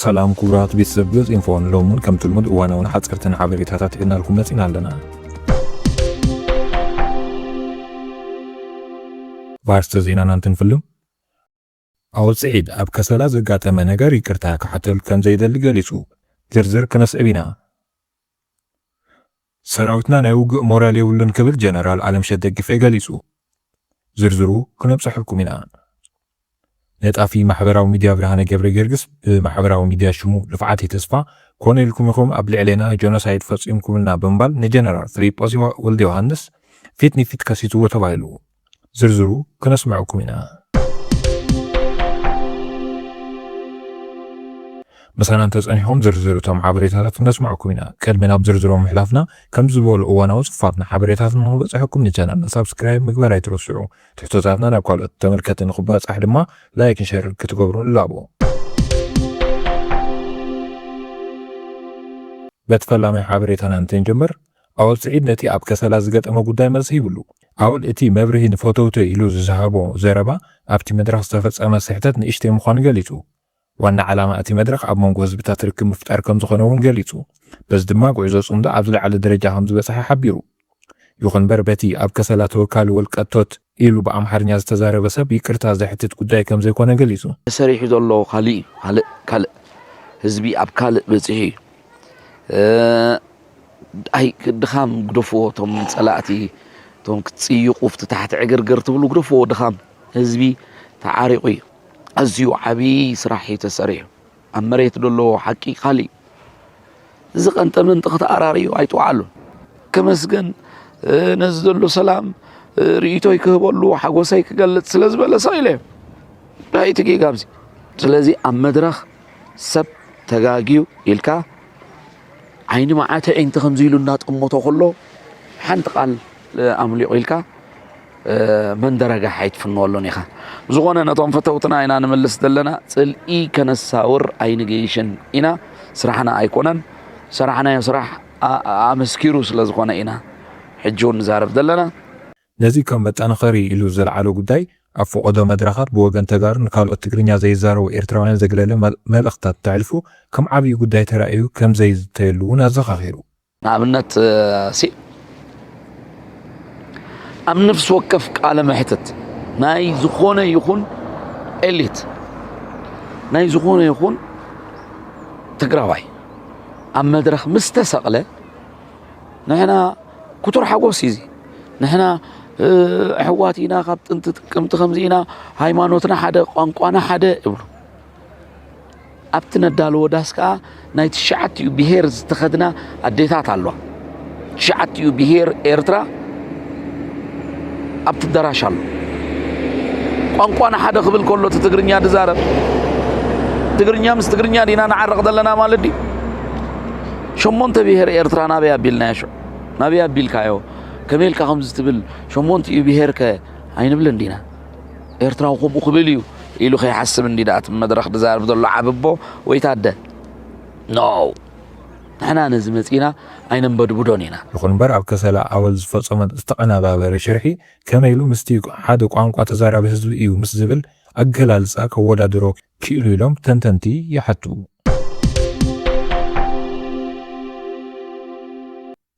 ሰላም ኩራት ቤተሰብ ገጽ ኢንፎን ሎሙን ከም ትልሙድ እዋናውን ሓፀርትን ሓበሬታታት ሒዝና ልኩም መፂና ኣለና። ባርስተ ዜናና እንትንፍልም ኣውል ሰዒድ ኣብ ከሰላ ዘጋጠመ ነገር ይቅርታ ክሓተል ከም ዘይደሊ ገሊጹ ዝርዝር ክነስዕብ ኢና። ሰራዊትና ናይ ውግእ ሞራል የብሉን ክብል ጀነራል ዓለምሸት ደግፌ ገሊጹ ዝርዝሩ ክነብፅሐልኩም ኢና። ነጣፊ ማሕበራዊ ሚድያ ብርሃነ ገብረ ጌርግስ ብማሕበራዊ ሚድያ ሽሙ ልፍዓት ተስፋ ኮነ ኢልኩም ኢኹም ኣብ ልዕለና ጆኖሳይድ ፈፂምኩምልና ብምባል ንጀነራል ፊሊጶስ ወልደ ዮሃንስ ፊት ንፊት ከሲትዎ ተባሂሉ ዝርዝሩ ክነስምዐኩም ኢና። ምሳና እንተፀኒሖም ዝርዝር እቶም ሓበሬታታት ክነስምዐኩም ኢና። ቀድሜ ናብ ዝርዝሮም ምሕላፍና ከም ዝበሉ እዋናዊ ፅፋትና ሓበሬታትን ንክበፅሐኩም ንቻናልና ሳብስክራይብ ምግባር ኣይትረስዑ። ትሕቶታትና ናብ ካልኦት ተመልከቲ ንክበፅሕ ድማ ላይክን ሸር ክትገብሩ ንላቦ። በተፈላማይ ሓበሬታና እንተንጀምር ኣውል ሰዒድ ነቲ ኣብ ከሰላ ዝገጠመ ጉዳይ መልሲ ይብሉ። ኣውል እቲ መብርሂ ንፎቶውተ ኢሉ ዝሃቦ ዘረባ ኣብቲ መድረኽ ዝተፈፀመ ስሕተት ንእሽተይ ምዃኑ ገሊጹ። ዋና ዓላማ እቲ መድረኽ ኣብ መንጎ ህዝብታት ርክብ ምፍጣር ከም ዝኾነ እውን ገሊጹ። በዚ ድማ ጉዕዞ ጽምዶ ኣብ ዝለዓለ ደረጃ ከም ዝበፅሐ ሓቢሩ። ይኹን እምበር በቲ ኣብ ከሰላ ተወካሊ ወልቀቶት ኢሉ ብኣምሓርኛ ዝተዛረበ ሰብ ይቅርታ ዘሕትት ጉዳይ ከም ዘይኮነ ገሊጹ። ሰሪሑ ዘሎ ካልእ ህዝቢ ኣብ ካልእ በፅሒ ኣይ ድኻም ግደፍዎ ቶም ጸላእቲ ቶም ክትፅይቁ ፍቲ ታሕቲ ዕግርግር ትብሉ ግደፍዎ ድኻም ህዝቢ ተዓሪቑ እዩ። ኣዝዩ ዓብዪ ስራሕ ተሰሪሑ ኣብ መሬት ዘሎ ሓቂ ካሊእ እዚ ቀንጠምን ተኽተኣራርዩ ኣይጥዋዓሉን ከመስገን ነዚ ዘሎ ሰላም ርእቶይ ክህበሉ ሓጎሰይ ክገልጽ ስለ ዝበለ ሰኢለ ዳይቲ ጌጋብዚ ስለዚ ኣብ መድረኽ ሰብ ተጋጊዩ ኢልካ ዓይኒ መዓተ ዓይንቲ ከምዚ ኢሉ እናጠሞቶ ከሎ ሓንቲ ቃል ኣምሊቑ ኢልካ መንደረጋ ሓይትፍንወሎን ኢኻ ዝኾነ ነቶም ፈተውትና ኢና ንምልስ ዘለና ጽልኢ ከነሳውር ኣይንገይሽን ኢና ስራሕና ኣይኮነን ስራሕናዮ ስራሕ ኣመስኪሩ ስለ ዝኾነ ኢና ሕጂ እውን ንዛረብ ዘለና። ነዚ ከም መጠናኸሪ ኢሉ ዘለዓለ ጉዳይ ኣብ ፈቆዶ መድረኻት ብወገን ተጋሩ ንካልኦት ትግርኛ ዘይዛረቡ ኤርትራውያን ዘግለለ መልእኽትታት ተዕልፉ ከም ዓብዪ ጉዳይ ተራእዩ ከም ዘይዝተየሉ እውን ኣዘኻኺሩ። ንኣብነት ኣብ ነፍሲ ወከፍ ቃለ መሕተት ናይ ዝኾነ ይኹን ኤሊት ናይ ዝኾነ ይኹን ትግራዋይ ኣብ መድረኽ ምስ ተሰቕለ ንሕና ኩቱር ሓጎስ እዩ። ንሕና ኣሕዋት ኢና ካብ ጥንቲ ጥቅምቲ ከምዚ ኢና ሃይማኖትና ሓደ ቋንቋና ሓደ ይብሉ። ኣብቲ ነዳልዎ ዳስ ከዓ ናይ ትሽዓትዩ ብሄር ዝተኸድና ኣዴታት ኣለዋ። ትሽዓትዩ ብሄር ኤርትራ ኣብቲ ኣዳራሽ ኣሎ። ቋንቋና ሓደ ክብል ከሎ እቲ ትግርኛ ድዛረብ ትግርኛ ምስ ትግርኛ ዲና ንዓርቕ ዘለና ማለት ዲ ሸሞንተ ብሄር ኤርትራ ናበይ ኣቢልናዮ ሽዑ ናበይ ኣቢልካዮ ከመይልካ ከምዚ ትብል ሸሞንቲኡ ብሄርከ ኣይንብልን ዲና ኤርትራዊ ከምኡ ክብል እዩ ኢሉ ከይሓስብ እንዲ ዳኣት መድረኽ ድዛረብ ዘሎ ዓብቦ ወይ ታደ ኖ ንሕና ነዚ መፂና ኣይነንበድብዶን ኢና። ይኹን እምበር ኣብ ከሰላ ኣወል ዝፈፀመ ዝተቐናባበረ ሽርሒ ከመይሉ ምስቲ ሓደ ቋንቋ ተዛራቢ ህዝቢ እዩ ምስ ዝብል ኣገላልፃ ከወዳድሮ ክኢሉ ኢሎም ተንተንቲ ይሓቱ።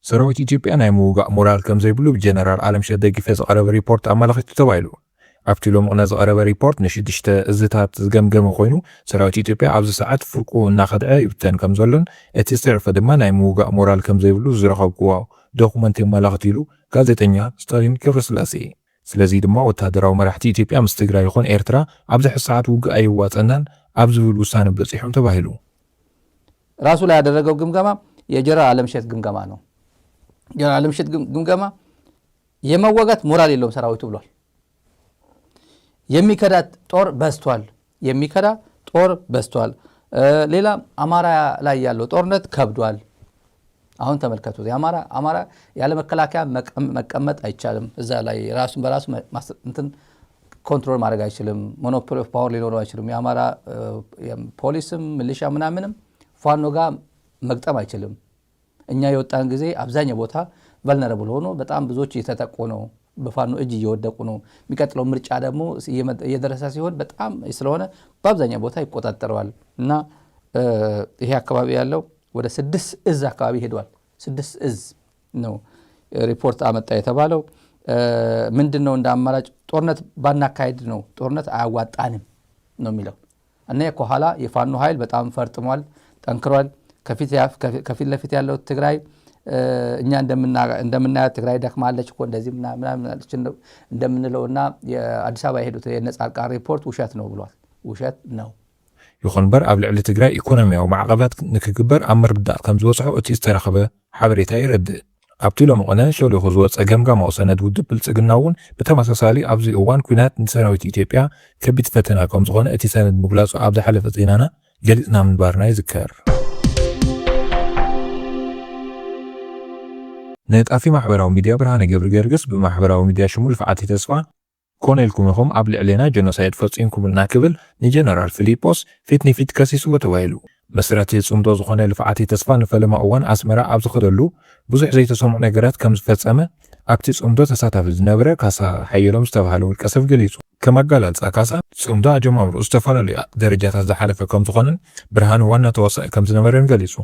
ሰራዊት ኢትዮጵያ ናይ ምውጋእ ሞራል ከም ዘይብሉ ብጀነራል ዓለምሸት ደግፌ ዝቐረበ ሪፖርት ኣመላኺቱ ተባሂሉ። ኣብቲ ሎምቕነ ዝቐረበ ሪፖርት ንሽዱሽተ እዝታት ዝገምገመ ኮይኑ ሰራዊት ኢትዮጵያ ኣብዚ ሰዓት ፍርቁ እናኸድዐ ይብተን ከም ዘሎን እቲ ዝተረፈ ድማ ናይ ምውጋእ ሞራል ከም ዘይብሉ ዝረኸብክዎ ዶኩመንት የመላኽት ኢሉ ጋዜጠኛ ስታሊን ገብረስላሴ። ስለዚ ድማ ወታደራዊ መራሕቲ ኢትዮጵያ ምስ ትግራይ ይኹን ኤርትራ ኣብዚ ሕዚ ሰዓት ውግእ ኣይዋፀናን ኣብ ዝብል ውሳነ በፂሖም ተባሂሉ። ራሱ ላይ ያደረገው ግምገማ የጀነራል ዓለምሸት ግምገማ ነው። ጀነራል ዓለምሸት ግምገማ የመወጋት ሞራል የለውም ሰራዊቱ ብሏል። የሚከዳ ጦር በዝቷል። የሚከዳ ጦር በዝቷል። ሌላ አማራ ላይ ያለው ጦርነት ከብዷል። አሁን ተመልከቱት። አማራ ያለ መከላከያ መቀመጥ አይቻልም። እዛ ላይ ራሱን በራሱ እንትን ኮንትሮል ማድረግ አይችልም። ሞኖፖሊ ኦፍ ፓወር ሊኖረው አይችልም። የአማራ ፖሊስም ሚሊሻ ምናምንም ፋኖ ጋር መግጠም አይችልም። እኛ የወጣን ጊዜ አብዛኛው ቦታ ቫልነራብል ሆኖ በጣም ብዙዎች እየተጠቁ ነው። በፋኖ እጅ እየወደቁ ነው። የሚቀጥለው ምርጫ ደግሞ እየደረሰ ሲሆን በጣም ስለሆነ በአብዛኛው ቦታ ይቆጣጠረዋል እና ይሄ አካባቢ ያለው ወደ 6 እዝ አካባቢ ሄዷል። 6 እዝ ነው ሪፖርት አመጣ የተባለው። ምንድነው እንደ አማራጭ ጦርነት ባናካሄድ ነው፣ ጦርነት አያዋጣንም ነው የሚለው እና ከኋላ የፋኖ ኃይል በጣም ፈርጥሟል፣ ጠንክሯል። ከፊት ለፊት ያለው ትግራይ እኛ እንደምናያት ትግራይ ደክማለች እኮ እንደዚህ ምናምን እንደምንለውና የአዲስ አበባ የሄዱት የነጻርቃን ሪፖርት ውሸት ነው ብሏል። ውሸት ነው ይኹን በር ኣብ ልዕሊ ትግራይ ኢኮኖሚያዊ ማዕቀባት ንክግበር ኣብ ምርድዳእ ከም ዝወፅሑ እቲ ዝተረኸበ ሓበሬታ ይረድእ። ኣብቲ ሎሚ ቐነ ሸሊኹ ዝወፀ ገምጋማዊ ሰነድ ውድብ ብልፅግና እውን ብተመሳሳሊ ኣብዚ እዋን ኩናት ንሰራዊት ኢትዮጵያ ከቢድ ፈተና ከም ዝኾነ እቲ ሰነድ ምግላፁ ኣብ ዝሓለፈ ዜናና ገሊፅና ምንባርና ይዝከር። ነጣፊ ማሕበራዊ ሚድያ ብርሃነ ገብረ ገርግስ ብማሕበራዊ ሚድያ ሽሙ ልፍዓቲ ተስፋ ኮነልኩም ኢኹም ኣብ ልዕልና ጀኖሳይድ ፈፂምኩምልና ክብል ንጀነራል ፊሊጶስ ፊት ንፊት ከሲስዎ ተባሂሉ። መስራቲ ጽምዶ ዝኾነ ልፍዓቲ ተስፋ ንፈለማ እዋን ኣስመራ ኣብ ዝኸደሉ ብዙሕ ዘይተሰምዑ ነገራት ከም ዝፈጸመ ኣብቲ ጽምዶ ተሳታፊ ዝነበረ ካሳ ሓየሎም ዝተባሃለ ውልቀ ሰብ ገሊጹ። ከም ኣጋላልጻ ካሳ ጽምዶ ኣጀማምሩ ዝተፈላለዩ ደረጃታት ዝሓለፈ ከም ዝኾነን ብርሃነ ዋና ተወሳኢ ከም ዝነበረን ገሊጹ።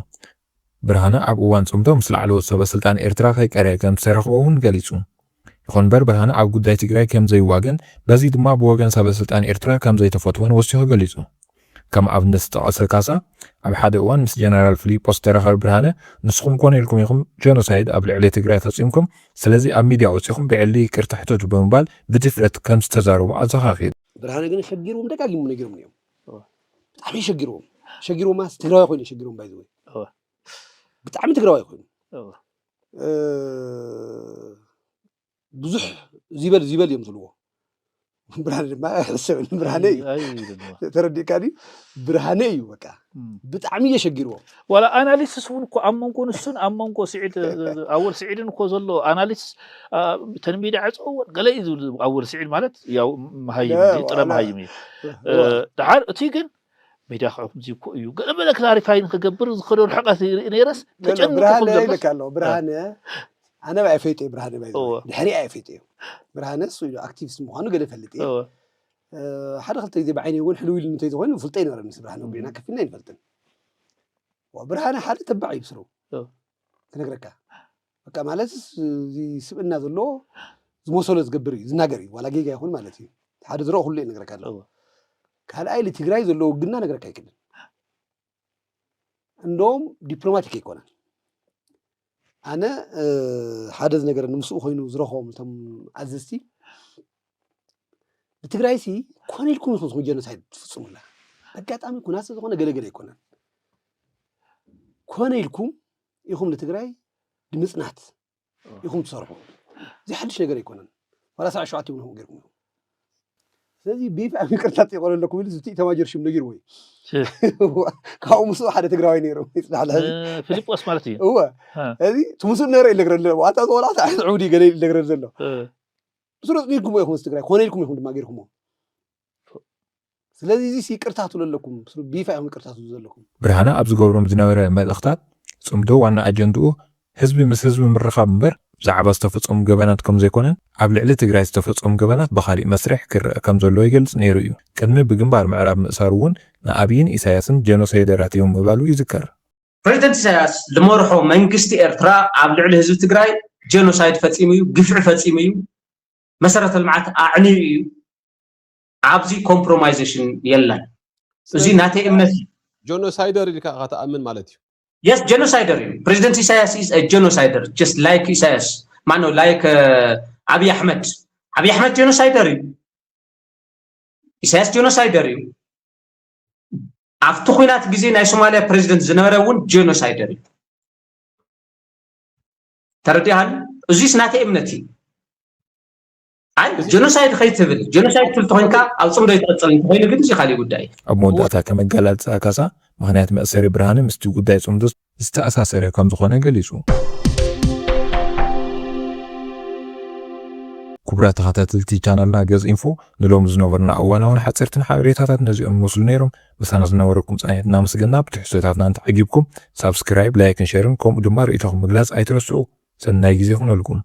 ብርሃነ ኣብ እዋን ጽምዶ ምስ ላዕለዎት ሰበስልጣን ኤርትራ ከይቀረየ ከም ዝተረኽቦ እውን ገሊጹ። ይኹን በር ብርሃነ ኣብ ጉዳይ ትግራይ ከም ዘይዋገን በዚ ድማ ብወገን ሰበስልጣን ኤርትራ ከም ዘይተፈትወን ወሲኹ ገሊጹ። ከም ኣብነት ዝተቐሰ ካሳ ኣብ ሓደ እዋን ምስ ጀነራል ፊሊጶስ ተረኸበ ብርሃነ ንስኹም ኮነ ኢልኩም ኢኹም ጀኖሳይድ ኣብ ልዕሊ ትግራይ ፈፂምኩም፣ ስለዚ ኣብ ሚድያ ወፂኹም ብዕሊ ይቅርታ ሕተቱ ብምባል ብድፍረት ከም ዝተዛረቡ ኣዘኻኺሩ። ብርሃነ ግን ሸጊሮም ደጋጊሙ ነጊሮም እዮም። ብጣዕሚ ሸጊሮም ማስ ትግራዋይ ኮይኑ ሸጊሮም ባይዘ ብጣዕሚ ትግራዋይ ኮይኑ ብዙሕ ዚበል እዮም ዝልዎ ብርሃነ ድማ ሕሰብን ብርሃነ እዩ ተረዲእካኒ ብርሃነ እዩ በቃ ብጣዕሚ እየሸጊርዎ ወላ ኣናሊሲስ እውን እኮ ኣብ መንጎ ንሱን ኣብ መንጎ ስዒድ ኣወል ስዒድን እኮ ዘሎ ኣናሊሲስ ተንሚድ ዓፀወን ገለ እዩ ዝብል ኣወል ስዒድ ማለት ያው መሃይም ጥረ መሃይም እዩ ድሓር እቲ ግን ሜዳ ከምዚ እኮ እዩ ገለ በለ ክላሪፋይ ንክገብር ዝኸዶ ርሕቀት ነይረስ ተጨንቅኩም ዘሎ ብርሃነ أنا بقى فيتي برهانة بايزة الحريقة فيتي برهانة سوي أكتيفست مخانو قال فلتي حدا خلطة يزي بعيني يقول حلوي اللي نتيجه وين وفلتين ورا الناس برهانة وبينا كفينا ينفلتن وبرهانة حدا تبعي بسرو تنقركها بقى مالس زي سبنا ذلو زموسولز قبري زناقري ولا جيجا يخون مالتي حدا زروه اللي نقركها له كهل أي اللي تجراي ذلو قلنا نقركها كده عندهم دبلوماتيك يكونه أنا حدث نجار نمسؤ خينو زرخهم تم عزستي بتجرايسي كون لكم يخص خجنا سعيد فصوم الله بقيت أمي كناس زخنا جل يكونن كون لكم يخم لتجراي دمسنات يخم تصرفوا زي حدش نجار يكونن ولا ساعة شو عتيونه غيركم ስለዚህ ቢፍ አሚቀርታት ይቆለለኩም ይልዝ እቲ ተማጀር ሽም ነገር ወይ ካው ሙሱ ሓደ ትግራዋይ ነይሩ ይጽላል ፊሊጶስ ማለት እዩ እወ እዚ ትሙሱ ነረ ይለግረለ ዋታ ዞላታ ዑዲ ገለ ይለግረለ ዘሎ ብስሩት ቢኩም ይኹም ትግራይ ኮነልኩም ይኹም ድማ ገይርኩም ስለዚህ እዚ ይቅርታቱ ለለኩም ብስሩ ቢፍ አሚቀርታቱ ዘለኩም ብርሃነ ኣብ ዝገብሮም ዝነበረ መልእኽታት ጽምዶ ዋና አጀንዳኡ ህዝቢ ምስ ህዝቢ ምርኻብ እምበር ብዛዕባ ዝተፈጸሙ ገበናት ከም ዘይኮነን ኣብ ልዕሊ ትግራይ ዝተፈጸሙ ገበናት ብኻሊእ መስርሕ ክርአ ከም ዘሎ ይገልጽ ነይሩ እዩ። ቅድሚ ብግንባር ምዕራብ ምእሳር እውን ንኣብይን ኢሳያስን ጀኖሳይደራት እዮም ምባሉ ይዝከር። ፕሬዚደንት ኢሳያስ ዝመርሖ መንግስቲ ኤርትራ ኣብ ልዕሊ ህዝቢ ትግራይ ጀኖሳይድ ፈጺሙ እዩ፣ ግፍዒ ፈጺሙ እዩ፣ መሰረተ ልምዓት ኣዕንዩ እዩ። ኣብዚ ኮምፕሮማይዜሽን የለን። እዚ ናተይ እምነት እዩ። ጀኖሳይደር ኢልካ ከተኣምን ማለት እዩ። Yes, genocider. President Isaias is a genocider, just like Isaias. Mano, like Abiy Ahmed. Abiy Ahmed genocider. Isaias genocider. After Khunat Gizi na Somalia President Zinarawun genocider. Taradihan, Uzis Nate Imnati. genocide khaytብል genocide ትልተኾንካ ኣብ ጽምዶ ይተቐጽል ኮይኑ ግን እዚ ኻሊ ጉዳይ ኣብ መወዳእታ ከመጋላልጻ ካሳ ምኽንያት መእሰሪ ብርሃነ ምስቲ ጉዳይ ጽምዶ ዝተኣሳሰረ ከም ዝኾነ ገሊጹ። ክቡራት ተኸታተልቲ ቻናልና ገጽ ኢንፎ ንሎሚ ዝነበርና እዋናውን ሓጸርትን ሓበሬታታት ነዚኦም ይመስሉ ነይሮም። ምሳና ዝነበረኩም ጻኒት እናመስገና ብትሕዝቶታትና እንተዓጊብኩም ሳብስክራይብ ላይክን ሼርን ከምኡ ድማ ርእይቶኹም ምግላጽ ኣይትረስዑ። ሰናይ ግዜ ይኹነልኩም።